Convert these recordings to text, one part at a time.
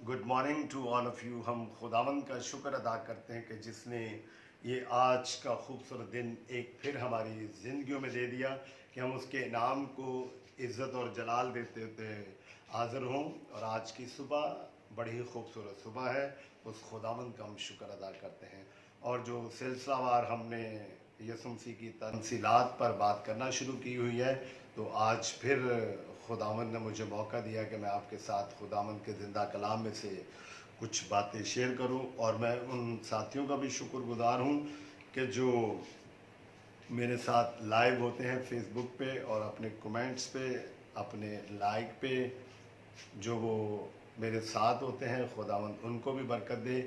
Good morning to all of you. हम खुदावंद का शुक्र अदा करते हैं कि जिसने ये आज का खूबसूरत दिन एक फिर हमारी ज़िंदगियों में दे दिया कि हम उसके नाम को इज़्ज़त और जलाल देते हुए हाज़िर हों। और आज की सुबह बड़ी ही खूबसूरत सुबह है, उस खुदावंद का हम शुक्र अदा करते हैं। और जो सिलसिलावार हमने यीशु मसीह की तंसीलात पर बात करना शुरू की हुई है, तो आज फिर खुदावंद ने मुझे मौका दिया कि मैं आपके साथ खुदावंद के ज़िंदा कलाम में से कुछ बातें शेयर करूं। और मैं उन साथियों का भी शुक्रगुजार हूं कि जो मेरे साथ लाइव होते हैं फेसबुक पे और अपने कमेंट्स पे, अपने लाइक पे, जो वो मेरे साथ होते हैं। खुदावंद उनको भी बरकत दे।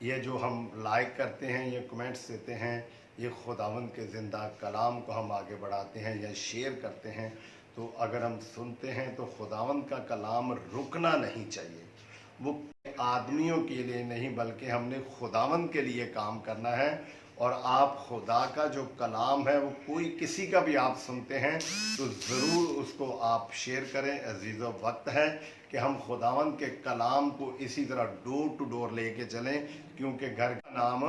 ये जो हम लाइक करते हैं, ये कमेंट्स देते हैं, ये खुदावंद के ज़िंदा कलाम को हम आगे बढ़ाते हैं या शेयर करते हैं। तो अगर हम सुनते हैं तो खुदावंद का कलाम रुकना नहीं चाहिए। वो आदमियों के लिए नहीं बल्कि हमने खुदावंद के लिए काम करना है। और आप खुदा का जो कलाम है वो कोई किसी का भी आप सुनते हैं तो ज़रूर उसको आप शेयर करें। अजीज़ो, वक्त है कि हम खुदावंद के कलाम को इसी तरह डोर टू डोर लेके चलें, क्योंकि घर का नाम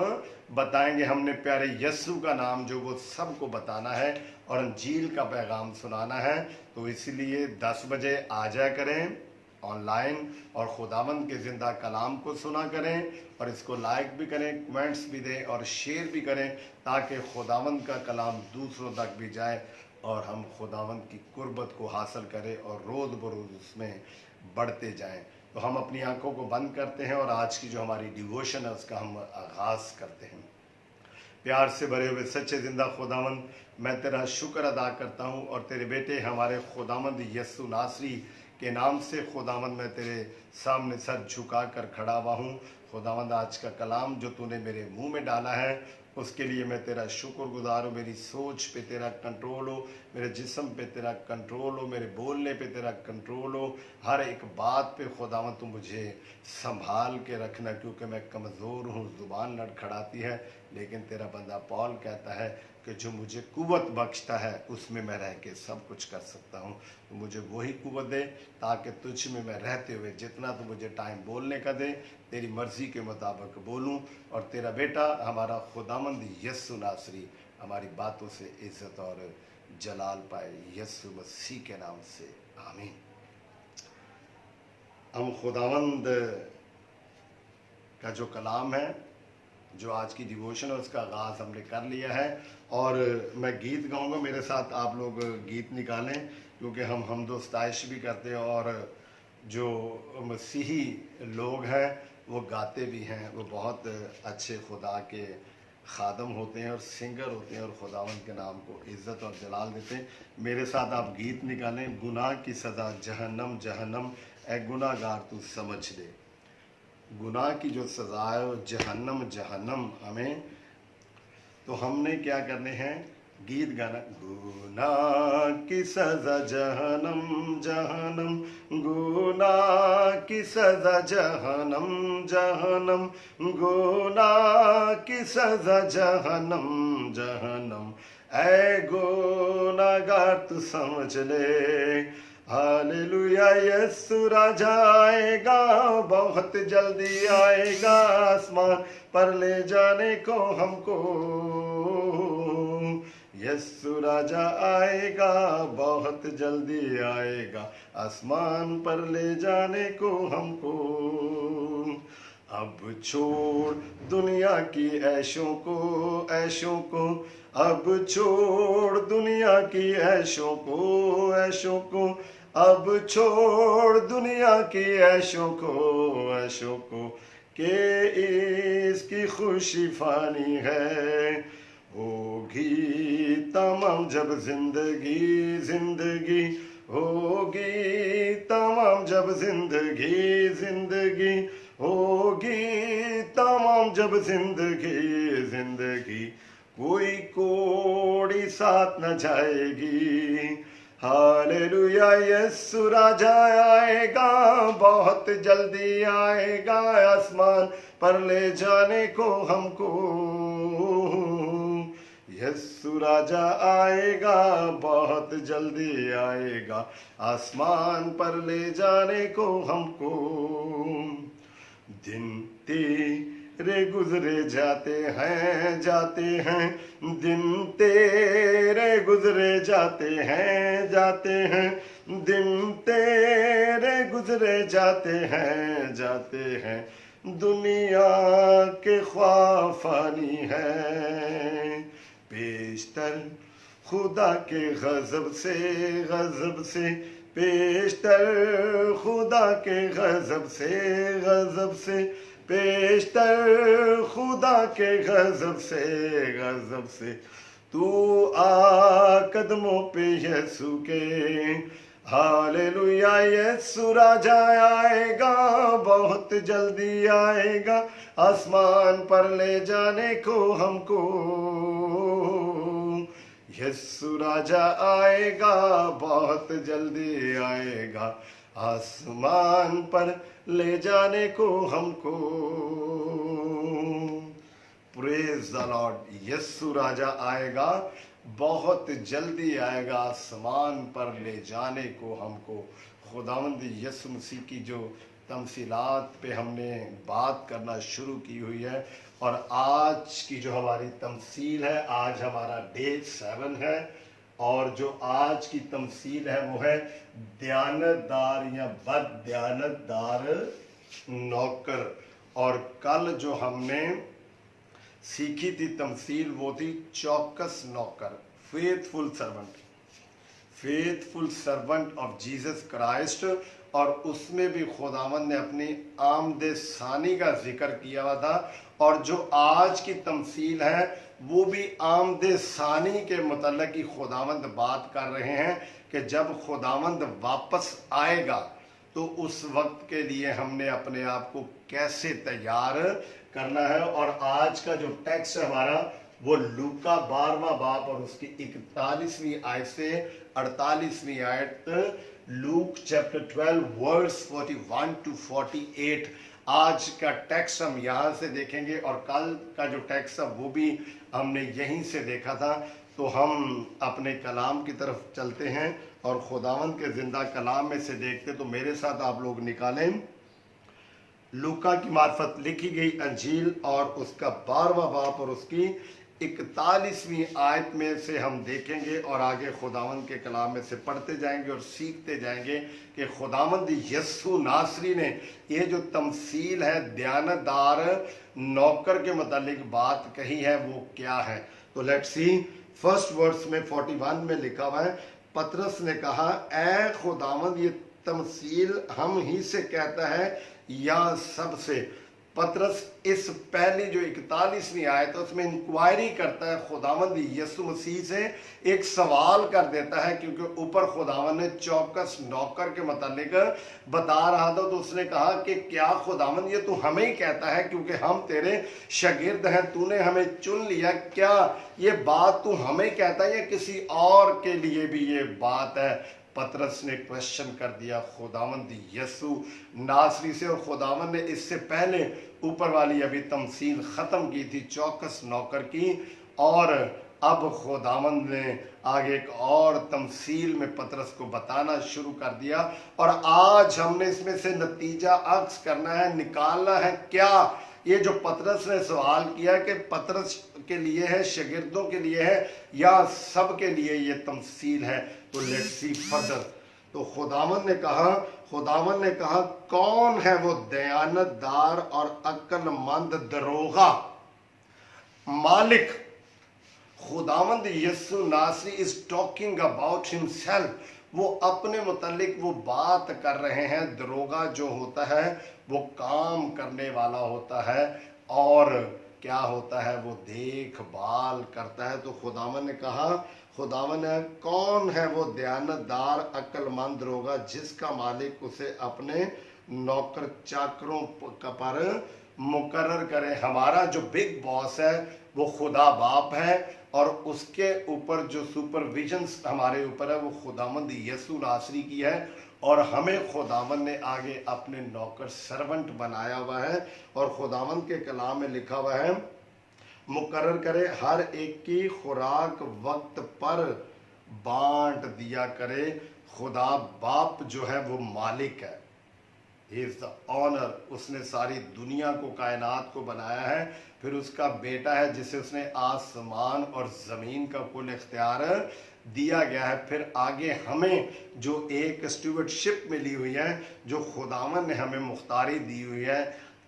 बताएंगे हमने प्यारे यस्सु का नाम जो वो सबको बताना है और अंजील का पैगाम सुनाना है। तो इसलिए 10 बजे आ जाया करें ऑनलाइन और खुदावंद के ज़िंदा कलाम को सुना करें और इसको लाइक भी करें, कमेंट्स भी दें और शेयर भी करें, ताकि खुदावंद का कलाम दूसरों तक भी जाए और हम खुदावंद की कुर्बत को हासिल करें और रोज़ बरोज़ उसमें बढ़ते जाएं। तो हम अपनी आंखों को बंद करते हैं और आज की जो हमारी डिवोशन है उसका हम आगाज़ करते हैं। प्यार से भरे हुए सच्चे ज़िंदा खुदावंद, मैं तेरा शुक्र अदा करता हूँ और तेरे बेटे हमारे खुदावंद यस्सु नासरी के नाम से खुदावंद मैं तेरे सामने सर झुका कर खड़ा हुआ हूँ। खुदावंद, आज का कलाम जो तूने मेरे मुंह में डाला है उसके लिए मैं तेरा शुक्रगुजार हूँ। मेरी सोच पे तेरा कंट्रोल हो, मेरे जिस्म पे तेरा कंट्रोल हो, मेरे बोलने पे तेरा कंट्रोल हो, हर एक बात पे खुदावंद तू मुझे संभाल के रखना, क्योंकि मैं कमज़ोर हूँ, ज़ुबान लड़खड़ाती है। लेकिन तेरा बंदा पौल कहता है कि जो मुझे कुव्वत बख्शता है उसमें मैं रह के सब कुछ कर सकता हूँ। तो मुझे वही कुव्वत दे ताकि तुझ में मैं रहते हुए जितना तो मुझे टाइम बोलने का दे, तेरी मर्ज़ी के मुताबिक बोलूँ और तेरा बेटा हमारा खुदावंद यस्सु नासरी हमारी बातों से इज़्ज़त और जलाल पाए, यस्सु मसीह के नाम से, आमीन। हम खुदावंद का जो कलाम है, जो आज की डिवोशन है, उसका आगाज़ हमने कर लिया है और मैं गीत गाऊंगा। मेरे साथ आप लोग गीत निकालें, क्योंकि हम हमदो सताइश भी करते हैं और जो मसीही लोग हैं वो गाते भी हैं। वो बहुत अच्छे खुदा के खादम होते हैं और सिंगर होते हैं और खुदावंद के नाम को इज़्ज़त और जलाल देते हैं। मेरे साथ आप गीत निकालें। गुनाह की सज़ा जहन्नम जहन्नम, ए गुनाहगार तू समझ ले। गुनाह की जो सज़ा है वो जहन्नम जहन्नम हमें, तो हमने क्या करने हैं, गीत गाना। गुनाह की सज़ा जहन्नम जहन्नम, गुनाह की सज़ा जहन्नम जहन्नम, गुनाह की सज़ा जहन्नम जहन्नम, ऐ गुनाहगार तू समझ ले। हालेलुया, यीशु राजा आएगा, बहुत जल्दी आएगा, आसमान पर ले जाने को हमको। यीशु राजा आएगा, बहुत जल्दी आएगा, आसमान पर ले जाने को हमको। अब छोड़ दुनिया की ऐशों को, ऐशों को, अब छोड़ दुनिया की ऐशों को, ऐशों को, अब छोड़ दुनिया की ऐशों को, ऐशों को, के इसकी खुशी फानी है। होगी तमाम जब जिंदगी, जिंदगी होगी तमाम जब जिंदगी, जिंदगी होगी तमाम जब जिंदगी, जिंदगी कोई कोड़ी साथ न जाएगी। हालेलुया, यीशु राजा आएगा, बहुत जल्दी आएगा, आसमान पर ले जाने को हमको। यीशु राजा आएगा, बहुत जल्दी आएगा, आसमान पर ले जाने को हमको। दिन तेरे गुजरे जाते हैं, दिन तेरे गुजरे जाते हैं, दिन तेरे गुजरे जाते हैं, दुनिया के ख्वाब फानी है, पेशतर खुदा के गजब से, पेशतर खुदा के गजब से, पेशतर खुदा के गजब से, तू आ कदमों पे यीशु के, हालेलुया, यीशु राजा आएगा, बहुत जल्दी आएगा, आसमान पर ले जाने को हमको, यीशु राजा आएगा, बहुत जल्दी आएगा, आसमान पर ले जाने को हमको। Praise the lord. यीशु राजा आएगा, बहुत जल्दी आएगा, आसमान पर ले जाने को हमको। खुदावंद यीशु मसीह की जो तमसीलात पे हमने बात करना शुरू की हुई है, और आज की जो हमारी तमसील है, आज हमारा डे 7 है, और जो आज की तमसील है वो है दयानतदार या बद दयानतदार नौकर। और कल जो हमने सीखी थी तमसील वो थी चौकस नौकर, faithful servant, faithful servant of Jesus Christ. और उसमें भी खुदावंद ने अपनी आमदे सानी का जिक्र किया हुआ था, और जो आज की तमसील है वो भी आमदे सानी के मतलब की खुदावंद बात कर रहे हैं कि जब खुदावंद वापस आएगा तो उस वक्त के लिए हमने अपने आप को कैसे तैयार करना है। और आज का जो टेक्स्ट है हमारा वो लूका 12वां बाब और उसकी 41वीं आयत से 48वीं आयत, लूक चैप्टर 12 वर्स 41 to 48। आज का टेक्स्ट हम यहाँ से देखेंगे, और कल का जो टेक्स्ट है वो भी हमने यहीं से देखा था। तो हम अपने कलाम की तरफ चलते हैं और खुदावंद के जिंदा कलाम में से देखते। तो मेरे साथ आप लोग निकालें लूका की मार्फत लिखी गई अंजील और उसका 12वां बाब और उसकी 41वीं आयत में से हम देखेंगे, और आगे खुदावंद के कलाम में से पढ़ते जाएंगे और सीखते जाएंगे कि खुदावंद यीशु नासरी ने ये जो तमसील है दयानतदार नौकर के मुतालिक बात कही है वो क्या है। तो लेट्स सी। फर्स्ट वर्स में 41 में लिखा हुआ है, पतरस ने कहा, ऐ खुदावंद ये तमसील हम ही से कहता है या सबसे। पतरस इस पहली जो 41वीं आयत है उसमें इंक्वायरी करता है खुदावंद यीशु मसीह से, एक सवाल कर देता है, क्योंकि ऊपर खुदावंद ने चौकस नौकर के मुतालिक बता रहा था। तो उसने कहा कि क्या खुदावंद ये तू हमें ही कहता है क्योंकि हम तेरे शागिर्द हैं, तूने हमें चुन लिया, क्या ये बात तू हमें कहता है या किसी और के लिए भी ये बात है? पतरस ने क्वेश्चन कर दिया खुदावंद यीशु नासरी से। और खुदावंद ने इससे पहले ऊपर वाली अभी तमसील ख़त्म की थी चौकस नौकर की, और अब खुदावंद ने आगे एक और तमसील में पतरस को बताना शुरू कर दिया। और आज हमने इसमें से नतीजा अक्स करना है, निकालना है। क्या ये जो पतरस ने सवाल किया कि पतरस के लिए है, शागिर्दों के लिए है, या सब के लिए ये तमसील है? तो लेट्स सी फर्दर। तो खुदावंद ने कहा कौन है वो दयानतदार और अक्लमंद दरोगा मालिक? खुदावंद यीशु नासरी इज टॉकिंग अबाउट हिमसेल्फ। वो अपने मुतालिक वो बात कर रहे हैं। दरोगा जो होता है वो काम करने वाला होता है, और क्या होता है वो देखभाल करता है। तो खुदावंद ने कहा, खुदावंद ने कौन है वो दयानतदार अक्लमंद दरोगा जिसका मालिक उसे अपने नौकर चाकरों पर मुकर्रर करे। हमारा जो बिग बॉस है वो खुदा बाप है, और उसके ऊपर जो सुपरविजन हमारे ऊपर है वो खुदावंद यीशु नासरी की है। और हमें खुदावंद ने आगे अपने नौकर सर्वेंट बनाया हुआ है, और खुदावंद के कलाम में लिखा हुआ है मुकर्रर करे, हर एक की खुराक वक्त पर बांट दिया करे। खुदा बाप जो है वो मालिक है, ही इज़ द ऑनर, उसने सारी दुनिया को, कायनात को बनाया है। फिर उसका बेटा है जिसे उसने आसमान और ज़मीन का कुल इख्तियार दिया गया है। फिर आगे हमें जो एक स्टूवर्डशिप मिली हुई है, जो खुदावन ने हमें मुख्तारी दी हुई है,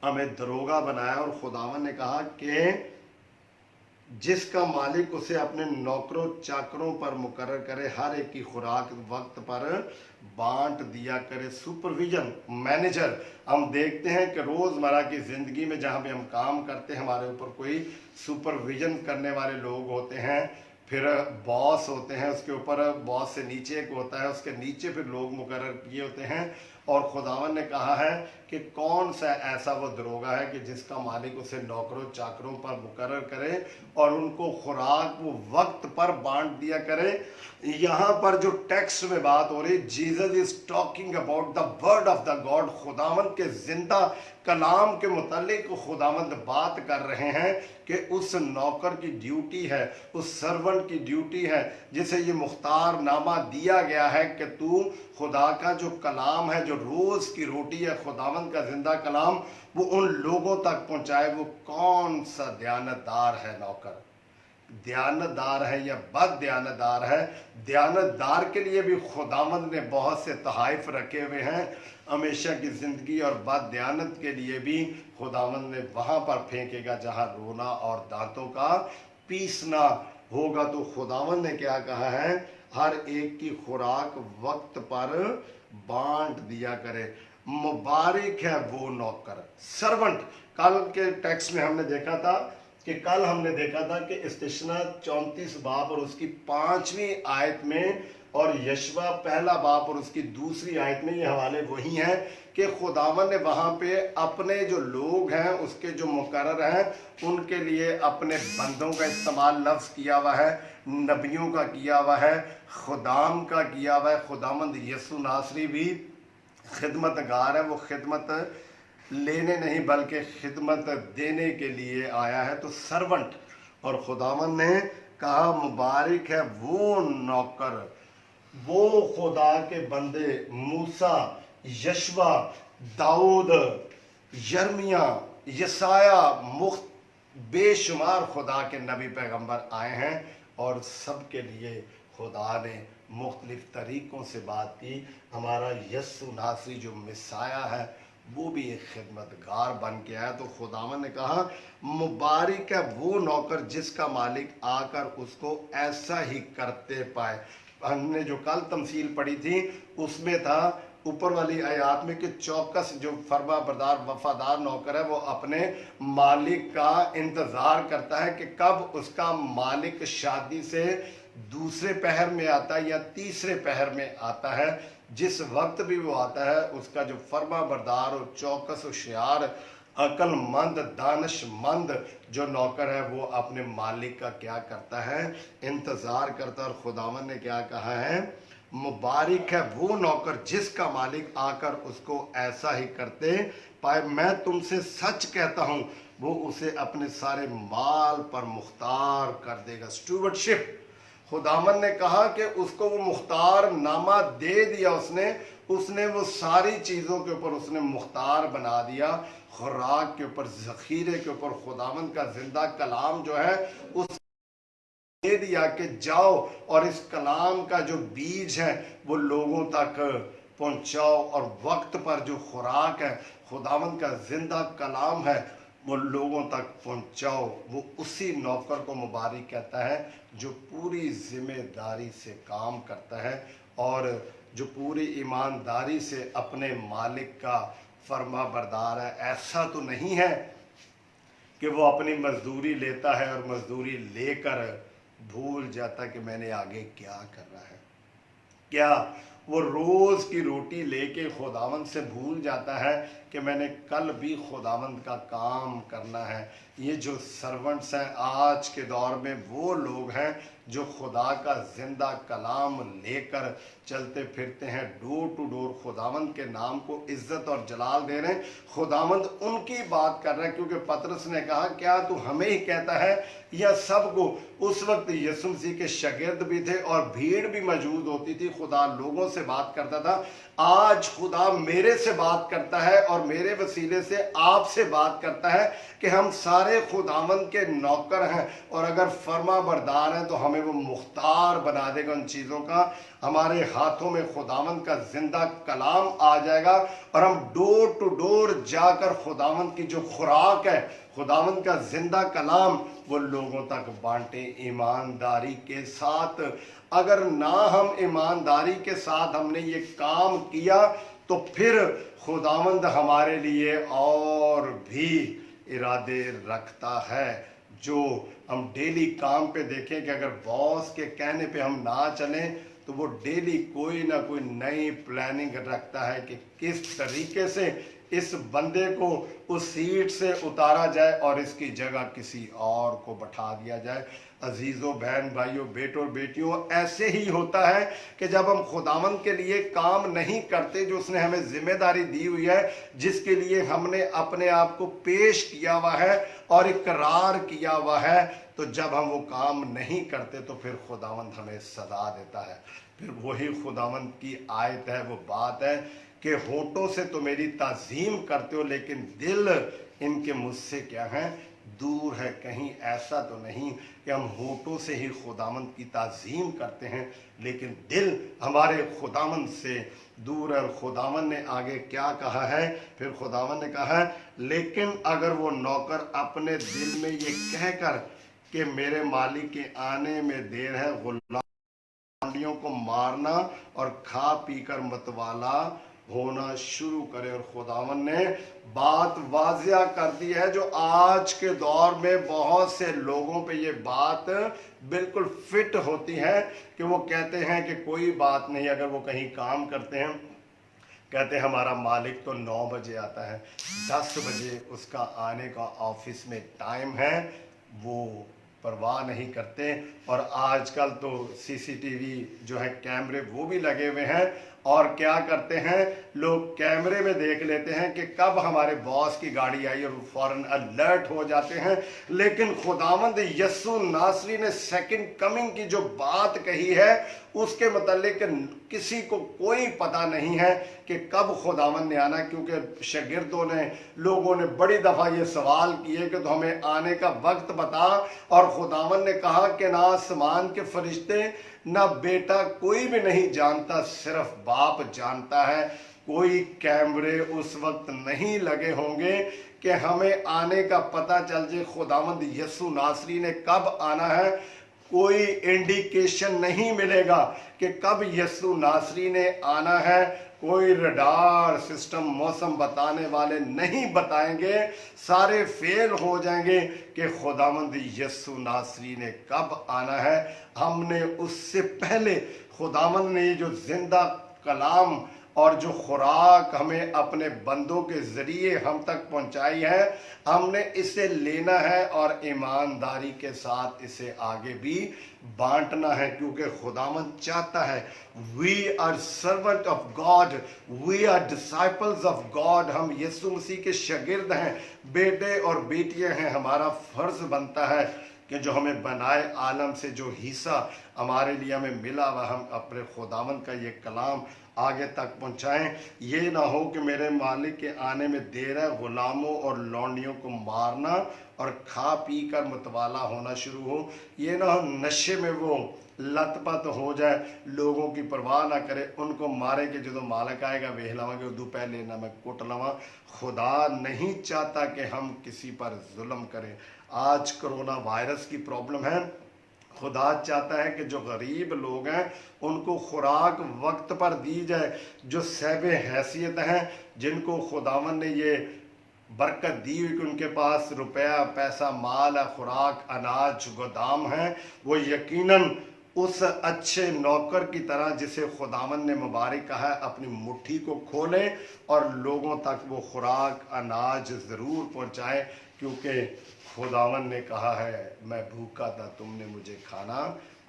हमें दरोगा बनाया। और खुदावन ने कहा कि जिसका मालिक उसे अपने नौकरों चाकरों पर मुकर्रर करे, हर एक की खुराक वक्त पर बांट दिया करे। सुपरविजन, मैनेजर, हम देखते हैं कि रोज़मर्रा की ज़िंदगी में जहाँ पे हम काम करते हैं हमारे ऊपर कोई सुपरविजन करने वाले लोग होते हैं। फिर बॉस होते हैं, उसके ऊपर बॉस से नीचे एक होता है, उसके नीचे फिर लोग मुकर्रर किए होते हैं। और खुदावन ने कहा है कि कौन सा ऐसा वो दरोगा है कि जिसका मालिक उसे नौकरों चाकरों पर मुकर्रर करे और उनको खुराक वो वक्त पर बांट दिया करे। यहाँ पर जो टेक्स्ट में बात हो रही, Jesus is talking about the word of the God, खुदावंद के जिंदा कलाम के मुतालिक खुदावंद बात कर रहे हैं कि उस नौकर की ड्यूटी है, उस सर्वेंट की ड्यूटी है जिसे ये मुख्तार नामा दिया गया है कि तू खुदा का जो कलाम है, जो रोज़ की रोटी है, खुदावंद का जिंदा कलाम, वो उन लोगों तक पहुंचाए। वो कौन सा दयानतदार है नौकर, दयानतदार है या बद दयानतदार है। दयानतदार के लिए भी खुदावंद ने बहुत से तहाइफ रखे हुए हैं हमेशा की ज़िंदगी, और बद दयानत के लिए भी खुदावंद ने वहाँ पर फेंकेगा जहाँ रोना और दांतों का पीसना होगा। तो खुदावंद ने क्या कहा है, हर एक की खुराक वक्त पर बांट दिया करे। मुबारक है वो नौकर, सर्वेंट। कल के टेक्स्ट में हमने देखा था कि इस्तिशना 34 बाब और उसकी 5वीं आयत में, और यशवा पहला बाब और उसकी 2री आयत में, ये हवाले वही हैं कि खुदावन ने वहाँ पे अपने जो लोग हैं, उसके जो मुकर्रर हैं, उनके लिए अपने बंदों का इस्तेमाल लफ्ज़ किया हुआ है, नबियों का किया हुआ है, खुदाम का किया हुआ है। खुदावंद यसु नासरी भी खिदमतगार है, वो खिदमत लेने नहीं बल्कि खिदमत देने के लिए आया है। तो सर्वेंट, और खुदावन ने कहा मुबारक है वो नौकर, वो खुदा के बंदे, मूसा, यशवा, दाऊद, यर्मिया, यसाया, बेशुमार खुदा के नबी पैगंबर आए हैं, और सबके लिए खुदा ने मुख्तलिफ तरीक़ों से बात की। हमारा यस्सु नासरी जो मिसाया है वो भी एक खिदमतगार बन के आया। तो खुदावन ने कहा मुबारक है वो नौकर जिसका मालिक आकर उसको ऐसा ही करते पाए। हमने जो कल तमसील पढ़ी थी उसमें था ऊपर वाली आयात में कि चौकस जो फरमा बरदार वफादार नौकर है वो अपने मालिक का इंतज़ार करता है कि कब उसका मालिक शादी से दूसरे पहर में आता है या तीसरे पहर में आता है। जिस वक्त भी वो आता है उसका जो फरमा बरदार और चौकस होशियार अक्लमंद दानिशमंद जो नौकर है वो अपने मालिक का क्या करता है, इंतज़ार करता है। और खुदावन ने क्या कहा है, मुबारक है वो नौकर जिसका मालिक आकर उसको ऐसा ही करते पाए। मैं तुमसे सच कहता हूँ वो उसे अपने सारे माल पर मुख्तार कर देगा। स्टूवर्डशिप, खुदावन ने कहा कि उसको वो मुख्तार नामा दे दिया, उसने वो सारी चीज़ों के ऊपर उसने मुख्तार बना दिया, खुराक के ऊपर, ज़ख़ीरे के ऊपर। खुदावन का जिंदा कलाम जो है उस दे दिया कि जाओ और इस कलाम का जो बीज है वो लोगों तक पहुंचाओ, और वक्त पर जो खुराक है खुदावन का जिंदा कलाम है वो लोगों तक पहुंचाओ। वो उसी नौकर को मुबारक कहता है जो पूरी जिम्मेदारी से काम करता है और जो पूरी ईमानदारी से अपने मालिक का फर्मा बरदार है। ऐसा तो नहीं है कि वो अपनी मजदूरी लेता है और मजदूरी लेकर भूल जाता कि मैंने आगे क्या करना है। क्या वो रोज़ की रोटी लेके खुदावंद से भूल जाता है कि मैंने कल भी खुदावंद का काम करना है। ये जो सर्वेंट्स हैं आज के दौर में वो लोग हैं जो खुदा का जिंदा कलाम लेकर चलते फिरते हैं, डोर टू डोर खुदावंद के नाम को इज्जत और जलाल दे रहे हैं। खुदावंद उनकी बात कर रहे हैं, क्योंकि पतरस ने कहा क्या तू हमें ही कहता है या सबको? उस वक्त यीशु मसीह के शागिर्द भी थे और भीड़ भी मौजूद होती थी। खुदा लोगों से बात करता था। आज खुदा मेरे से बात करता है और मेरे वसीले से आपसे बात करता है कि हम सारे खुदावंद के नौकर हैं, और अगर फर्मा बरदार हैं तो हमें वो मुख्तार बना देगा उन चीज़ों का। हमारे हाथों में खुदावंद का जिंदा कलाम आ जाएगा और हम डोर टू डोर जाकर खुदावंद की जो खुराक है, खुदावंद का जिंदा कलाम, वो लोगों तक बांटे ईमानदारी के साथ। अगर ना हम ईमानदारी के साथ हमने ये काम किया तो फिर खुदावंद हमारे लिए और भी इरादे रखता है। जो हम डेली काम पे देखें कि अगर बॉस के कहने पे हम ना चलें तो वो डेली कोई ना कोई नई प्लानिंग रखता है कि किस तरीके से इस बंदे को उस सीट से उतारा जाए और इसकी जगह किसी और को बैठा दिया जाए। अजीज़ों, बहन भाइयों, बेटों और बेटियों, ऐसे ही होता है कि जब हम खुदावंद के लिए काम नहीं करते, जो उसने हमें जिम्मेदारी दी हुई है, जिसके लिए हमने अपने आप को पेश किया हुआ है और इकरार किया हुआ है, तो जब हम वो काम नहीं करते तो फिर खुदावंद हमें सदा देता है। फिर वही खुदावंद की आयत है, वो बात है कि होठों से तो मेरी ताज़ीम करते हो लेकिन दिल इनके मुझसे क्या है, दूर है। कहीं ऐसा तो नहीं कि हम होठों से ही खुदावंद की ताज़ीम करते हैं लेकिन दिल हमारे खुदावंद से दूर है। और खुदावंद ने आगे क्या कहा है? फिर खुदावंद ने कहा है, लेकिन अगर वो नौकर अपने दिल में ये कहकर कि मेरे मालिक के आने में देर है, गुलामियों को मारना और खा पीकर मतवाला होना शुरू करे। और खुदावंद ने बात वाजिया कर दी है, जो आज के दौर में बहुत से लोगों पे ये बात बिल्कुल फिट होती है कि वो कहते हैं कि कोई बात नहीं। अगर वो कहीं काम करते हैं, कहते हैं हमारा मालिक तो 9 बजे आता है, 10 बजे उसका आने का ऑफिस में टाइम है, वो परवाह नहीं करते। और आजकल तो सीसीटीवी जो है, कैमरे, वो भी लगे हुए हैं, और क्या करते हैं लोग, कैमरे में देख लेते हैं कि कब हमारे बॉस की गाड़ी आई और फौरन अलर्ट हो जाते हैं। लेकिन खुदावंद यस्सु नासरी ने सेकंड कमिंग की जो बात कही है, उसके मतलब किसी को कोई पता नहीं है कि कब खुदावंद ने आना। क्योंकि शागिर्दों ने, लोगों ने बड़ी दफ़ा ये सवाल किए कि तो हमें आने का वक्त बता, और खुदावंद ने कहा कि ना आसमान के फरिश्ते ना बेटा कोई भी नहीं जानता, सिर्फ बाप जानता है। कोई कैमरे उस वक्त नहीं लगे होंगे कि हमें आने का पता चल जाए खुदावंद यस्सु नासरी ने कब आना है। कोई इंडिकेशन नहीं मिलेगा कि कब यस्सु नासरी ने आना है। कोई रडार सिस्टम, मौसम बताने वाले नहीं बताएंगे, सारे फेल हो जाएंगे कि खुदावंद यस्सु नासरी ने कब आना है। हमने उससे पहले खुदावंद ने जो जिंदा कलाम और जो खुराक हमें अपने बंदों के ज़रिए हम तक पहुंचाई है, हमने इसे लेना है और ईमानदारी के साथ इसे आगे भी बांटना है। क्योंकि खुदावंद चाहता है, we are servant of God, we are disciples of God. हम यीशु मसीह के शागिर्द हैं, बेटे और बेटियां हैं। हमारा फ़र्ज़ बनता है कि जो हमें बनाए आलम से जो हिस्सा हमारे लिए हमें मिला, वह हम अपने खुदावंद का ये कलाम आगे तक पहुंचाएं। ये ना हो कि मेरे मालिक के आने में देर है, गुलामों और लौंडियों को मारना और खा पी कर मतवाला होना शुरू हो। ये ना हो नशे में वो लतपत हो जाए, लोगों की परवाह ना करे, उनको मारे कि जो मालिक आएगा वेह लवांगे, दोपहर लेना मैं कुट लवा। खुदा नहीं चाहता कि हम किसी पर जुल्म करें। आज कोरोना वायरस की प्रॉब्लम है। खुदा चाहता है कि जो गरीब लोग हैं उनको खुराक वक्त पर दी जाए। जो सहबे हैसियत हैं, जिनको खुदावन ने ये बरकत दी हुई कि उनके पास रुपया, पैसा, माल, खुराक, अनाज, गोदाम है, वो यकीनन उस अच्छे नौकर की तरह जिसे खुदावन ने मुबारक कहा है, अपनी मुट्ठी को खोलें और लोगों तक वो खुराक, अनाज ज़रूर पहुँचाएँ। क्योंकि खुदावन ने कहा है, मैं भूखा था तुमने मुझे खाना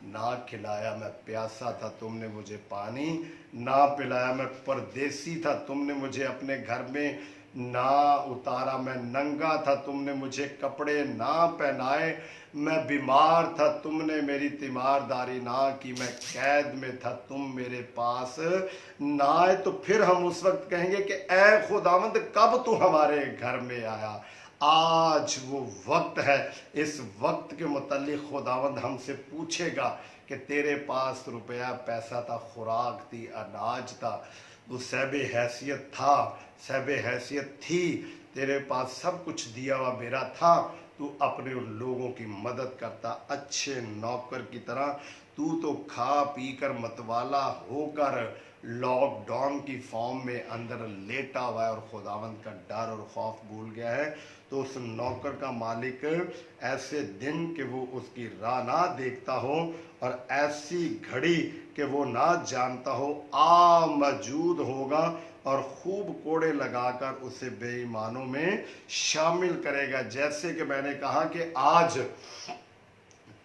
ना खिलाया मैं प्यासा था तुमने मुझे पानी, ना पिलाया मैं परदेसी था तुमने मुझे अपने घर में ना उतारा, मैं नंगा था तुमने मुझे कपड़े ना पहनाए, मैं बीमार था तुमने मेरी तीमारदारी ना की, मैं कैद में था तुम मेरे पास ना आए। तो फिर हम उस वक्त कहेंगे कि ऐ खुदावंद कब तू हमारे घर में आया। आज वो वक्त है, इस वक्त के मुतालिक खुदावंद हमसे पूछेगा कि तेरे पास रुपया पैसा था, खुराक थी, अनाज था, तू सहबे हैसियत था, सहबे हैसियत थी, तेरे पास सब कुछ दिया हुआ मेरा था, तू अपने उन लोगों की मदद करता अच्छे नौकर की तरह। तू तो खा पी कर मतवाला होकर लॉकडाउन की फॉर्म में अंदर लेटा हुआ है और खुदावंद का डर और खौफ भूल गया है। तो उस नौकर का मालिक ऐसे दिन कि वो उसकी राह ना देखता हो और ऐसी घड़ी कि वो ना जानता हो आ मौजूद होगा और खूब कोड़े लगाकर उसे बेईमानों में शामिल करेगा। जैसे कि मैंने कहा कि आज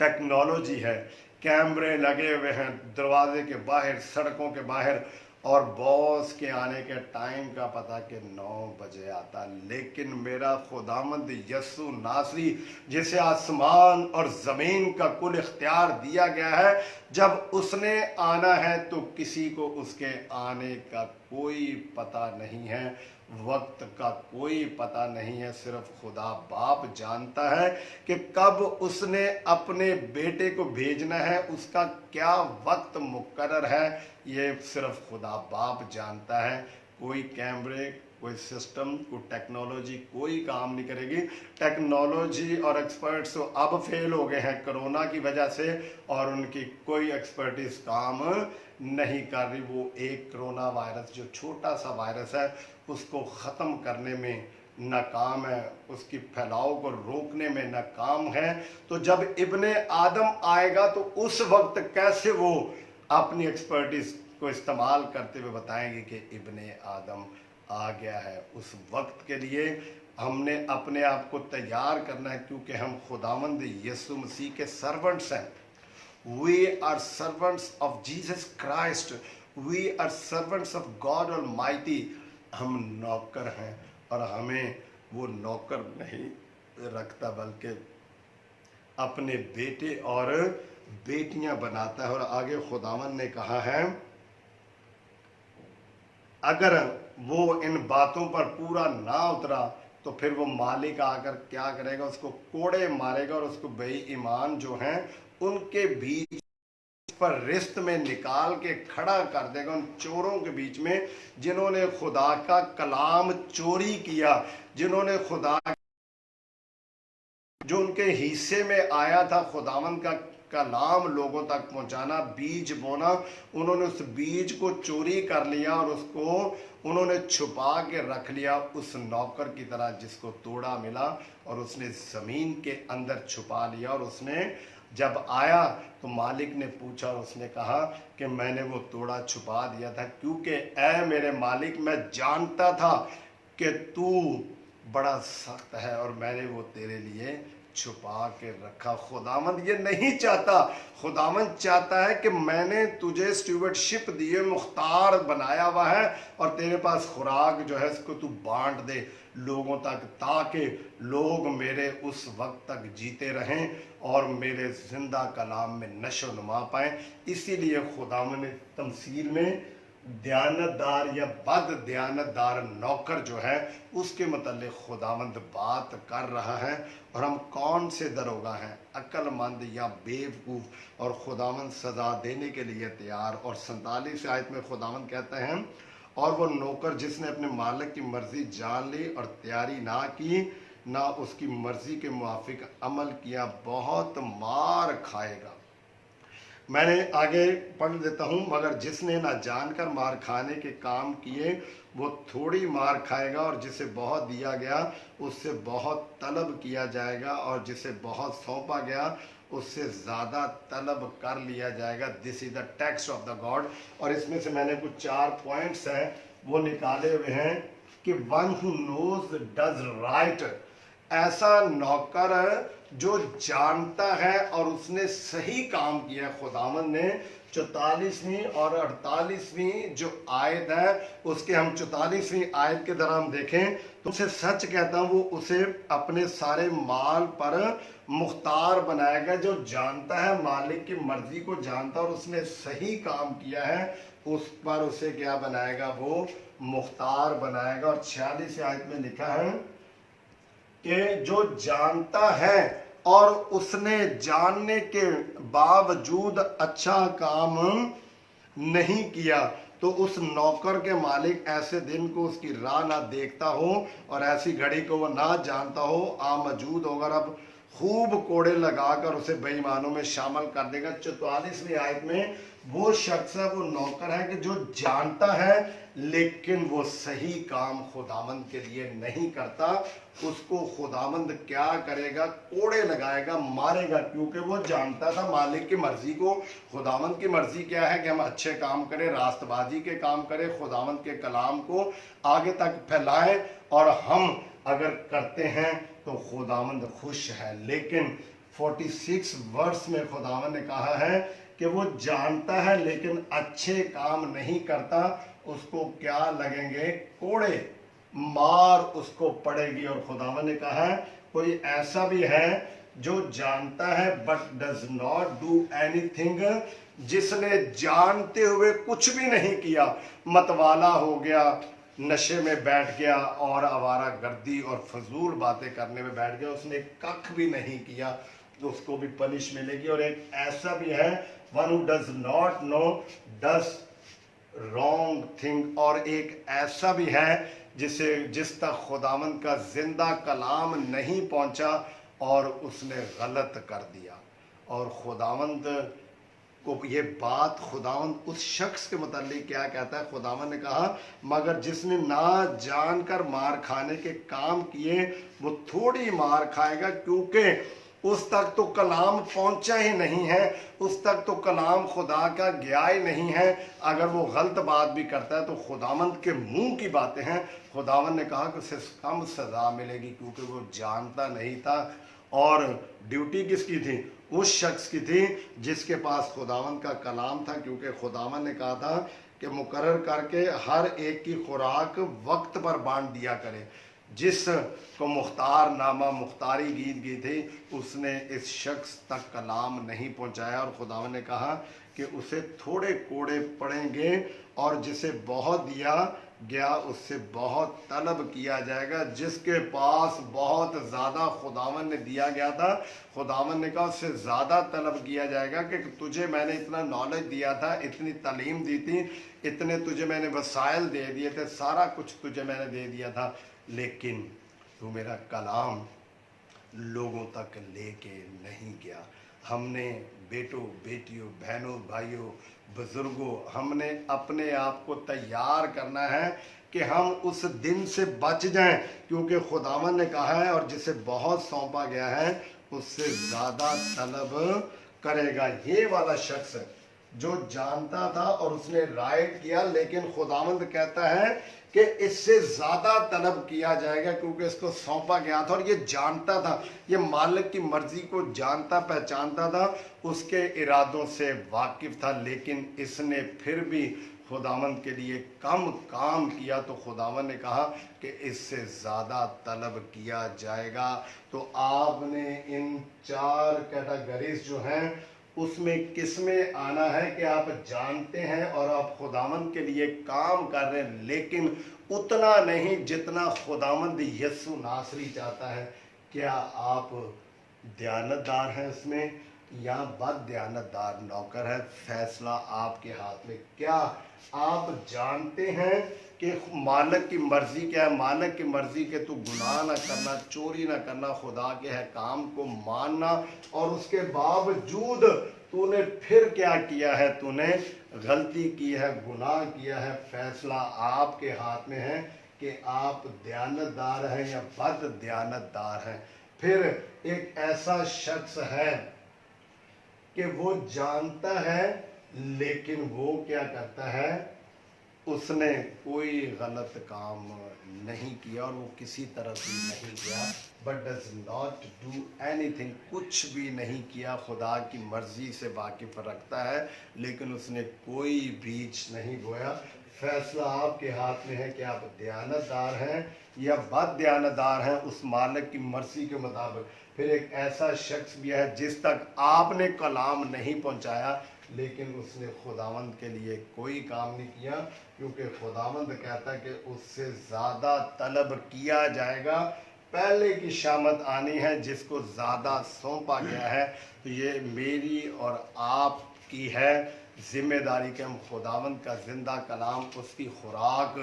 टेक्नोलॉजी है, कैमरे लगे हुए हैं दरवाजे के बाहर, सड़कों के बाहर, और बॉस के आने के टाइम का पता कि 9 बजे आता, लेकिन मेरा खुदामंद यस्सु नासरी जिसे आसमान और ज़मीन का कुल इख्तियार दिया गया है, जब उसने आना है तो किसी को उसके आने का कोई पता नहीं है, वक्त का कोई पता नहीं है। सिर्फ खुदा बाप जानता है कि कब उसने अपने बेटे को भेजना है, उसका क्या वक्त मुकर्रर है, ये सिर्फ खुदा बाप जानता है। कोई कैमरे, कोई सिस्टम, कोई टेक्नोलॉजी कोई काम नहीं करेगी। टेक्नोलॉजी और एक्सपर्ट्स तो अब फेल हो गए हैं कोरोना की वजह से, और उनकी कोई एक्सपर्टीज काम नहीं कर रही। वो एक कोरोना वायरस जो छोटा सा वायरस है उसको ख़त्म करने में नाकाम है, उसकी फैलाव को रोकने में नाकाम है। तो जब इब्ने आदम आएगा तो उस वक्त कैसे वो अपनी एक्सपर्टीज को इस्तेमाल करते हुए बताएंगे कि इब्ने आदम आ गया है। उस वक्त के लिए हमने अपने आप को तैयार करना है, क्योंकि हम खुदावंद यीशु मसीह के सर्वेंट्स हैं। We are servants of Jesus Christ. We are servants of God Almighty. हम नौकर हैं और हमें वो नौकर नहीं रखता बल्कि अपने बेटे और बेटियां बनाता है। और आगे खुदावन ने कहा है अगर वो इन बातों पर पूरा ना उतरा तो फिर वो मालिक आकर क्या करेगा, उसको कोड़े मारेगा और उसको बेईमान जो हैं उनके बीच पर रिश्त में निकाल के खड़ा कर देगा, उन चोरों के बीच में जिन्होंने खुदा का कलाम चोरी किया, जिन्होंने खुदा जो उनके हिस्से में आया था खुदावन का कलाम लोगों तक पहुंचाना, बीज बोना, उन्होंने उस बीज को चोरी कर लिया और उसको उन्होंने छुपा के रख लिया उस नौकर की तरह जिसको तोड़ा मिला और उसने ज़मीन के अंदर छुपा लिया। और उसने जब आया तो मालिक ने पूछा और उसने कहा कि मैंने वो तोड़ा छुपा दिया था क्योंकि ऐ मेरे मालिक मैं जानता था कि तू बड़ा सख्त है और मैंने वो तेरे लिए छुपा के रखा। खुदावंद ये नहीं चाहता, खुदावंद चाहता है कि मैंने तुझे स्टूवर्डशिप दिए, मुख्तार बनाया हुआ है और तेरे पास खुराक जो है इसको तू बांट दे लोगों तक, ताकि लोग मेरे उस वक्त तक जीते रहें और मेरे जिंदा कलाम में नशो नुमा पाएँ। इसीलिए खुदावंद ने तमसील में दयानतदार या बद दयानतदार नौकर जो है उसके मतलब खुदावंद बात कर रहा है। और हम कौन से दरोगा हैं, अक्लमंद या बेवकूफ़, और खुदावंद सज़ा देने के लिए तैयार। और 47 आयत में खुदावंद कहते हैं और वो नौकर जिसने अपने मालिक की मर्ज़ी जान ली और तैयारी ना की, ना उसकी मर्ज़ी के मुआफिक अमल किया, बहुत मार खाएगा। मैंने आगे पढ़ देता हूँ, मगर जिसने ना जानकर मार खाने के काम किए वो थोड़ी मार खाएगा, और जिसे बहुत दिया गया उससे बहुत तलब किया जाएगा, और जिसे बहुत सौंपा गया उससे ज़्यादा तलब कर लिया जाएगा। This is the text of the God. और इसमें से मैंने कुछ 4 पॉइंट्स हैं वो निकाले हुए हैं कि one who knows does right ऐसा नौकर जो जानता है और उसने सही काम किया। खुदावंद ने 44वीं और 48वीं जो आयत है उसके हम 44वीं आयत के दौरान देखें तो उसे सच कहता हूं वो उसे अपने सारे माल पर मुख्तार बनाएगा। जो जानता है, मालिक की मर्जी को जानता और उसने सही काम किया है, उस पर उसे क्या बनाएगा, वो मुख्तार बनाएगा। और 46 आयत में लिखा है कि जो जानता है और उसने जानने के बावजूद अच्छा काम नहीं किया तो उस नौकर के मालिक ऐसे दिन को उसकी राह ना देखता हो और ऐसी घड़ी को वो ना जानता हो आ मौजूद होगा, अब खूब कोड़े लगाकर उसे बेईमानों में शामिल कर देगा। 44वीं आयत में वो शख्स है, वो नौकर है कि जो जानता है लेकिन वो सही काम खुदावंद के लिए नहीं करता। उसको खुदावंद क्या करेगा, कोड़े लगाएगा, मारेगा, क्योंकि वो जानता था मालिक की मर्जी को। खुदावंद की मर्जी क्या है कि हम अच्छे काम करें, रास्तबाजी के काम करें, खुदावंद के कलाम को आगे तक फैलाएं, और हम अगर करते हैं तो खुदावंद खुश है। लेकिन 46 वर्ष में खुदावंद ने कहा है कि वो जानता है लेकिन अच्छे काम नहीं करता, उसको क्या लगेंगे, कोड़े, मार उसको पड़ेगी। और खुदावंद ने कहा है कोई ऐसा भी है जो जानता है but does not do anything, जिसने जानते हुए कुछ भी नहीं किया, मतवाला हो गया, नशे में बैठ गया और आवारा गर्दी और फजूल बातें करने में बैठ गया, उसने कख भी नहीं किया, तो उसको भी पनिश मिलेगी। और एक ऐसा भी है one who does not know does wrong thing, और एक ऐसा भी है जिस तक खुदावंद का जिंदा कलाम नहीं पहुंचा और उसने गलत कर दिया। और खुदावंद को ये बात, खुदावंद उस शख्स के मुतालिक क्या कहता है, खुदावंद ने कहा मगर जिसने ना जानकर मार खाने के काम किए वो थोड़ी मार खाएगा, क्योंकि उस तक तो कलाम पहुंचा ही नहीं है, उस तक तो कलाम खुदा का गया ही नहीं है। अगर वो गलत बात भी करता है तो खुदावंद के मुंह की बातें हैं। खुदावंद ने कहा कि उसे कम सजा मिलेगी क्योंकि वो जानता नहीं था। और ड्यूटी किसकी थी, उस शख्स की थी जिसके पास खुदावंद का कलाम था, क्योंकि खुदावंद ने कहा था कि मुकर्रर करके हर एक की खुराक वक्त पर बांट दिया करे। जिस को मुख्तार नामा मुख्तारी गीत गई थी उसने इस शख्स तक कलाम नहीं पहुंचाया। और खुदावंद ने कहा कि उसे थोड़े कोड़े पड़ेंगे और जिसे बहुत दिया गया उससे बहुत तलब किया जाएगा। जिसके पास बहुत ज़्यादा खुदावंद ने दिया गया था, खुदावंद ने कहा उससे ज़्यादा तलब किया जाएगा कि तुझे मैंने इतना नॉलेज दिया था, इतनी तालीम दी थी, इतने तुझे मैंने वसाइल दे दिए थे, सारा कुछ तुझे मैंने दे दिया था, लेकिन तू मेरा कलाम लोगों तक लेके नहीं गया। हमने बेटों बेटियों बहनों भाइयों बुजुर्गों, हमने अपने आप को तैयार करना है कि हम उस दिन से बच जाएं, क्योंकि खुदावंद ने कहा है और जिसे बहुत सौंपा गया है उससे ज़्यादा तलब करेगा। ये वाला शख्स जो जानता था और उसने राइट किया, लेकिन खुदावंद कहता है कि इससे ज्यादा तलब किया जाएगा क्योंकि इसको सौंपा गया था और ये जानता था, ये मालिक की मर्जी को जानता पहचानता था, उसके इरादों से वाकिफ था, लेकिन इसने फिर भी खुदावंद के लिए कम काम किया तो खुदावंद ने कहा कि इससे ज़्यादा तलब किया जाएगा। तो आपने इन 4 कैटेगरीज जो हैं उसमें किस में आना है कि आप जानते हैं और आप खुदावंद के लिए काम कर रहे हैं, लेकिन उतना नहीं जितना खुदावंद यीशु नासरी चाहता है। क्या आप दयानतदार हैं इसमें या बद दयानतदार नौकर है? फैसला आपके हाथ में। क्या आप जानते हैं कि मालिक की मर्जी क्या है? मालिक की मर्जी के तू गुनाह ना करना, चोरी ना करना, खुदा के है काम को मानना, और उसके बावजूद तूने फिर क्या किया है, तूने गलती की है, गुनाह किया है। फैसला आपके हाथ में है कि आप दयानतदार हैं या बद दयानतदार हैं। फिर एक ऐसा शख्स है कि वो जानता है लेकिन वो क्या करता है, उसने कोई गलत काम नहीं किया और वो किसी तरफ भी नहीं गया, but does not do anything, कुछ भी नहीं किया, खुदा की मर्जी से वाकिफ रखता है, लेकिन उसने कोई बीज नहीं बोया। फैसला आपके हाथ में है कि आप दयानतदार हैं या बद दयानतदार हैं उस मालिक की मर्जी के मुताबिक। फिर एक ऐसा शख्स भी है जिस तक आपने कलाम नहीं पहुंचाया, लेकिन उसने खुदावंद के लिए कोई काम नहीं किया, क्योंकि खुदावंद कहता है कि उससे ज़्यादा तलब किया जाएगा। पहले की शामत आनी है जिसको ज़्यादा सौंपा गया है। तो ये मेरी और आपकी है जिम्मेदारी कि हम खुदावंद का ज़िंदा कलाम, उसकी खुराक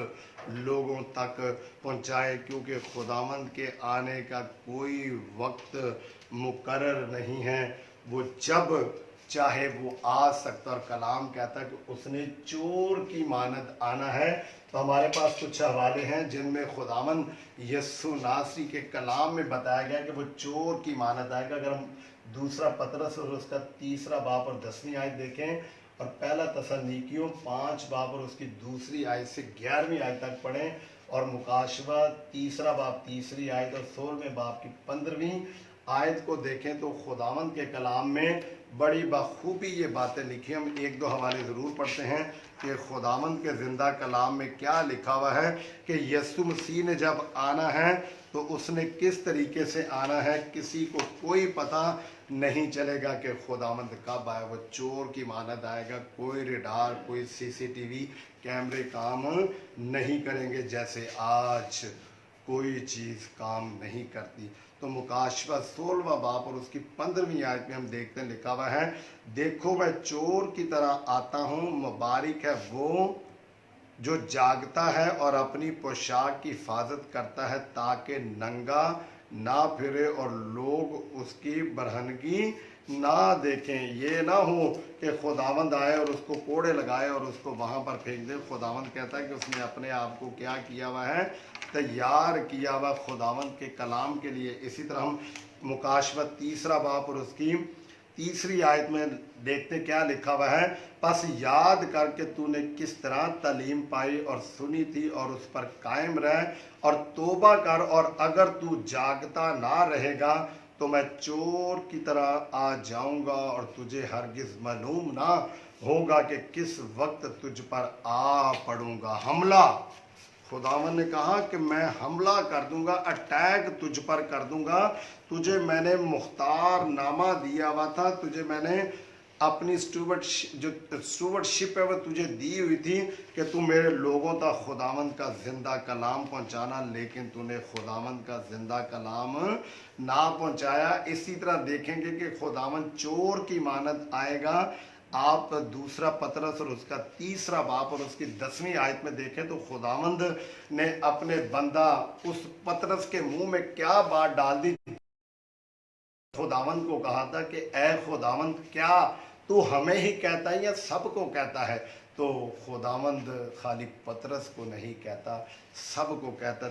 लोगों तक पहुँचाएँ, क्योंकि खुदावंद के आने का कोई वक्त मुकर्रर नहीं है। वो जब चाहे वो आ सकता, और कलाम कहता है कि उसने चोर की मानद आना है। तो हमारे पास कुछ हवाले हैं जिनमें खुदावंद यस्सु नासरी के कलाम में बताया गया कि वो चोर की मानद आएगा। अगर हम दूसरा पतरस और उसका 3 बाब और 10वीं आयत देखें, और पहला तसल्लीकियों 5 बाब और उसकी 2 आयत से 11वीं आयत तक पढ़ें, और मुकाशवा 3 बाब 3 आयत और 16वें बाब की 15वीं आयत को देखें, तो खुदावंद के कलाम में बड़ी बखूबी ये बातें लिखी। हम एक दो हवाले ज़रूर पढ़ते हैं कि खुदावंद के ज़िंदा कलाम में क्या लिखा हुआ है कि यीशु मसीह ने जब आना है तो उसने किस तरीके से आना है, किसी को कोई पता नहीं चलेगा कि खुदावंद कब आए। वो चोर की मानद आएगा, कोई रेडार, कोई सीसीटीवी कैमरे काम नहीं करेंगे, जैसे आज कोई चीज़ काम नहीं करती। तो मुकाशवा 16वां बाब और उसकी 15वीं आयत में हम देखते हैं लिखा हुआ है, देखो मैं चोर की तरह आता हूँ, मुबारक है वो जो जागता है और अपनी पोशाक की हिफाजत करता है, ताकि नंगा ना फिरे और लोग उसकी बरहनगी ना देखें। ये ना हो कि खुदावंद आए और उसको कोड़े लगाए और उसको वहाँ पर फेंक दे। खुदावंद कहता है कि उसने अपने आप को क्या किया हुआ है, तैयार किया हुआ खुदावंद के कलाम के लिए। इसी तरह हम मुकाशवत 3 बाब और उसकी 3 आयत में देखते क्या लिखा हुआ है, बस याद करके तूने किस तरह तालीम पाई और सुनी थी, और उस पर कायम रह और तोबा कर, और अगर तू जागता ना रहेगा तो मैं चोर की तरह आ जाऊंगा और तुझे हरगिज मालूम ना होगा कि किस वक्त तुझ पर आ पड़ूंगा। हमला, खुदावन ने कहा कि मैं हमला कर दूंगा, अटैक तुझ पर कर दूंगा। तुझे मैंने मुख्तार नामा दिया हुआ था, तुझे मैंने अपनी स्टूवर्डशिप है वह तुझे दी हुई थी कि तू मेरे लोगों तक खुदावंद का जिंदा कलाम पहुंचाना, लेकिन तूने खुदावंद का जिंदा कलाम ना पहुंचाया। इसी तरह देखेंगे कि खुदावंद चोर की मानद आएगा। आप दूसरा पतरस और उसका 3 बाब और उसकी 10वीं आयत में देखें तो खुदावंद ने अपने बंदा उस पतरस के मुंह में क्या बात डाल दी। खुदावंद को कहा था कि ए खुदावंद, क्या तू हमें ही कहता है या सबको कहता है? तो खुदावंद खाली पतरस को नहीं कहता, सबको कहता।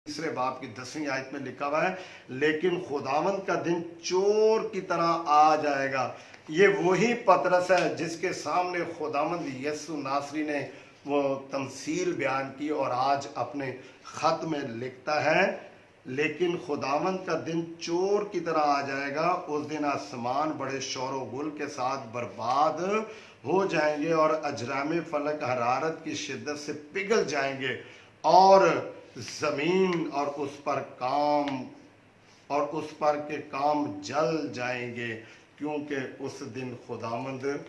3 बाब की 10वीं आयत में लिखा हुआ है, लेकिन खुदावंद का दिन चोर की तरह आ जाएगा। ये वही पतरस है जिसके सामने खुदावंद यीशु नासरी ने वो तमसील बयान की और आज अपने खत में लिखता है, लेकिन खुदावंद का दिन चोर की तरह आ जाएगा। उस दिन आसमान बड़े शोर व गुल के साथ बर्बाद हो जाएंगे और अजराम फलक हरारत की शिद्दत से पिघल जाएंगे, और जमीन और उस पर के काम जल जाएंगे, क्योंकि उस दिन खुदावंद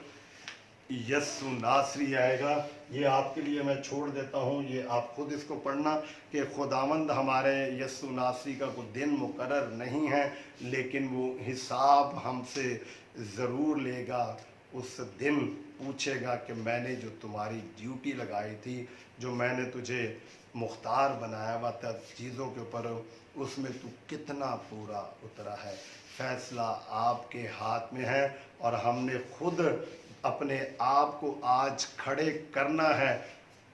यस्सु नासरी आएगा। ये आपके लिए मैं छोड़ देता हूँ, ये आप खुद इसको पढ़ना कि खुदावंद हमारे यस्सु नासरी का कोई दिन मुकर्रर नहीं है, लेकिन वो हिसाब हमसे ज़रूर लेगा। उस दिन पूछेगा कि मैंने जो तुम्हारी ड्यूटी लगाई थी, जो मैंने तुझे मुख्तार बनाया हुआ था चीज़ों के ऊपर, उसमें तू कितना पूरा उतरा है। फैसला आपके हाथ में है, और हमने खुद अपने आप को आज खड़े करना है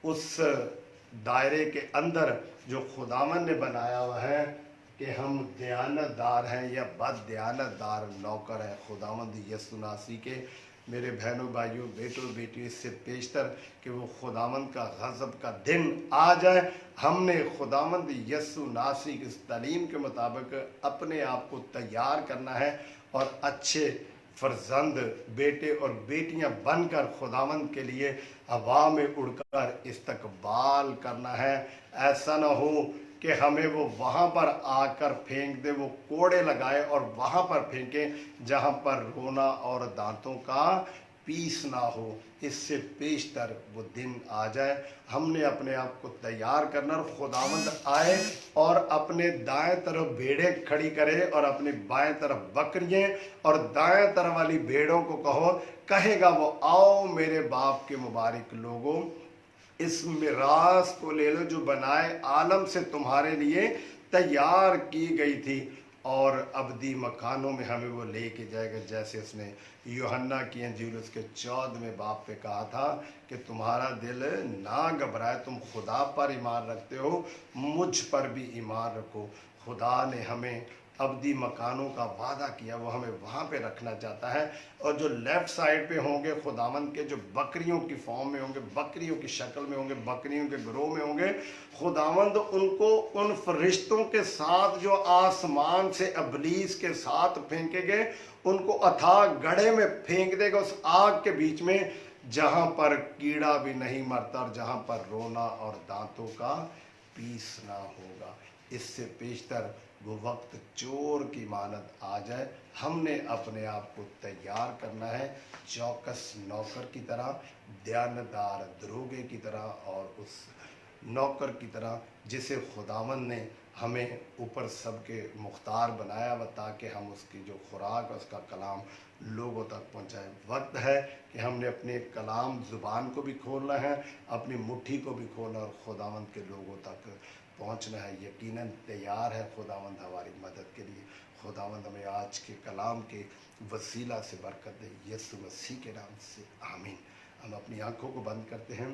उस दायरे के अंदर जो खुदावन ने बनाया हुआ है कि हम दयानतदार हैं या बद दयानतदार नौकर हैं खुदावंद यीशु नासरी के। मेरे बहनों भाइयों बेटों बेटियों, इससे पेशतर कि वो खुदावंद का गज़ब का दिन आ जाए। हमने खुदावंद यस्सु नासरी की इस तालीम के मुताबिक अपने आप को तैयार करना है और अच्छे फर्जंद बेटे और बेटियां बनकर खुदावंद के लिए हवा में उड़कर इस्तकबाल करना है। ऐसा ना हो कि हमें वो वहाँ पर आकर फेंक दे, वो कोड़े लगाए और वहाँ पर फेंके जहाँ पर रोना और दांतों का पीस ना हो। इससे पेशतर वो दिन आ जाए। हमने अपने आप को तैयार करना और खुदावंद आए और अपने दाएं तरफ भेड़ें खड़ी करे और अपनी बाएं तरफ बकरियां, और दाएं तरफ वाली भेड़ों को कहेगा वो, आओ मेरे बाप के मुबारक लोगों, इस मिरास को ले लो जो बनाए आलम से तुम्हारे लिए तैयार की गई थी, और अबदी मकानों में हमें वो लेके जाएगा। जैसे उसने यूहन्ना की अंजील उसके 14वें बाब पे कहा था कि तुम्हारा दिल ना घबराए, तुम खुदा पर ईमान रखते हो, मुझ पर भी ईमान रखो। खुदा ने हमें अबदी मकानों का वादा किया, वो हमें वहाँ पे रखना चाहता है। और जो लेफ़्ट साइड पे होंगे खुदावंद के, जो बकरियों की फॉर्म में होंगे, बकरियों की शक्ल में होंगे, बकरियों के ग्रोह में होंगे, खुदावंद उनको उन फरिश्तों के साथ जो आसमान से अबलीस के साथ फेंकेंगे, उनको अथाह गड्ढे में फेंक देगा, उस आग के बीच में, जहाँ पर कीड़ा भी नहीं मरता और जहाँ पर रोना और दांतों का पीसना होगा। इससे पेशतर वो वक्त चोर की मानद आ जाए। हमने अपने आप को तैयार करना है चौकस नौकर की तरह, ध्यानदार दरोगे की तरह, और उस नौकर की तरह जिसे खुदावन ने हमें ऊपर सबके मुख्तार बनाया हुआ, ताकि हम उसकी जो खुराक है उसका कलाम लोगों तक पहुंचाएं। वक्त है कि हमने अपने कलाम ज़ुबान को भी खोलना है, अपनी मुट्ठी को भी खोलना और खुदावंद के लोगों तक पहुंचना है। यकीनन तैयार है खुदावंद हमारी मदद के लिए। खुदावंद हमें आज के कलाम के वसीला से बरकत दे, यीशु मसीह के नाम से आमीन। हम अपनी आंखों को बंद करते हैं।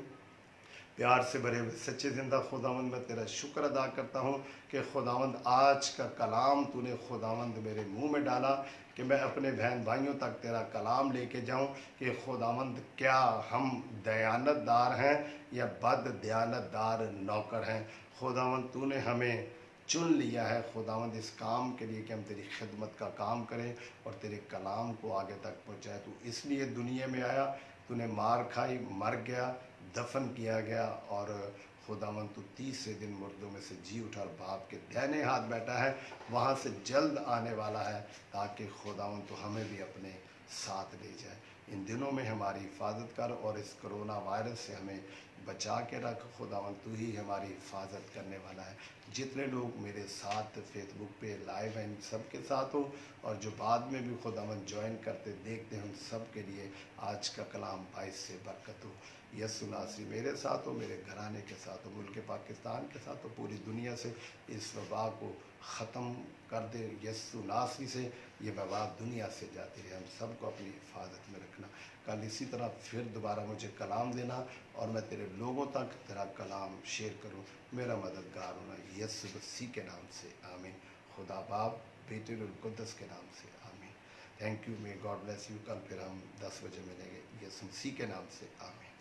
प्यार से भरे हुए सच्चे ज़िंदा खुदावंद, मैं तेरा शुक्र अदा करता हूँ कि खुदावंद आज का कलाम तूने खुदावंद मेरे मुंह में डाला, कि मैं अपने बहन भाइयों तक तेरा कलाम लेके जाऊं कि खुदावंद क्या हम दयानतदार हैं या बद दयानतदार नौकर हैं। खुदावंद तूने हमें चुन लिया है खुदावंद इस काम के लिए कि हम तेरी खिदमत का काम करें और तेरे कलाम को आगे तक पहुँचाए। तू इसलिए दुनिया में आया, तूने मार खाई, मर गया, दफन किया गया, और खुदावंद तू तीसरे दिन मुर्दों में से जी उठा और बाप के दाहिने हाथ बैठा है, वहाँ से जल्द आने वाला है, ताकि खुदावंद तो हमें भी अपने साथ ले जाए। इन दिनों में हमारी हिफाजत कर और इस कोरोना वायरस से हमें बचा के रख। खुदावंद तू ही हमारी हिफाजत करने वाला है। जितने लोग मेरे साथ फेसबुक पे लाइव हैं, इन सब के साथ हो, और जो बाद में भी खुदावंद ज्वाइन करते देखते हैं, उन सब के लिए आज का कलाम बाइस से बरकत हो। यस्सु नासरी मेरे साथ हो, मेरे घराने के साथ हो, मुल्क पाकिस्तान के साथ हो, पूरी दुनिया से इस वबा को ख़त्म कर दे। यस्सु नासरी से ये वबा दुनिया से जाती रहे। हम सबको अपनी हिफाजत में रखना। कल इसी तरह फिर दोबारा मुझे कलाम देना और मैं तेरे लोगों तक तेरा कलाम शेयर करूं। मेरा मददगार होना यस्सु मसीह के नाम से आमीन। खुदा बाप, बेटे और कुद्दस के नाम से आमीन। Thank you, may God bless you. कल फिर हम 10 बजे मिलेंगे यस्सु मसीह के नाम से आमीन।